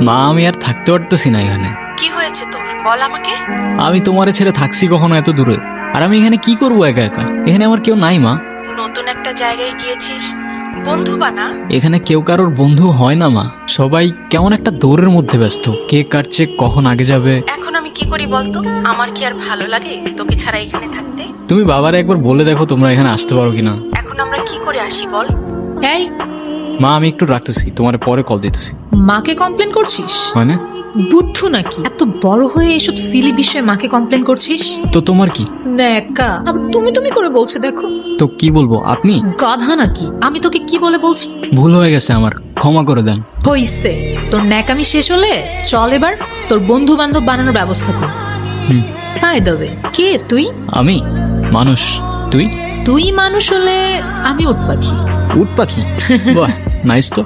মা আমি আর থাকতে পারতেছি না এখানে। কি হয়েছে তোর, বল আমাকে। আমি তোমারে ছেড়ে থাকছি কখনো এত দূরে, আর আমি এখানে কি করবো একা একা? এখানে আমার কেউ নাই মা। নতুন একটা জায়গায় গিয়েছিস, বন্ধু বানা। এখানে কেউ কারোর বন্ধু হয় না মা, সবাই কেমন একটা দৌড়ের মধ্যে ব্যস্ত, কে কাটছে কখন আগে যাবে। এখন আমি কি করি বলতো? আমার কি আর ভালো লাগে তোকে ছাড়া এখানে থাকতে? তুমি বাবারে একবার বলে দেখো তোমরা এখানে আসতে পারো কিনা। এখন আমরা কি করে আসি বল? এই, মা আমি একটু রাখতেছি, তোমার পরে কল দিতেছি। মাকে কমপ্লেন করছিস? মানে? বুদ্ধু নাকি? এত বড় হয়ে এসব সিলি বিষয়ে মাকে কমপ্লেন করছিস? তো তোমার কি? একা আবার তুমি তুমি করে বলছে, দেখো। তো কি বলবো, আপনি গাধা নাকি? আমি তোকে কি বলে বলছি? ভুল হয়ে গেছে আমার, ক্ষমা করে দেন। হইছে, তোর ন্যাকামি শেষ হলে চল এবার তোর বন্ধু বান্ধব বানানোর ব্যবস্থা কর। হুম। পাই দেবে। কে তুই? আমি মানুষ, তুই তুই মানুষ হলে আমি উট পাখি। উট পাখি। বাহ, নাইস তো।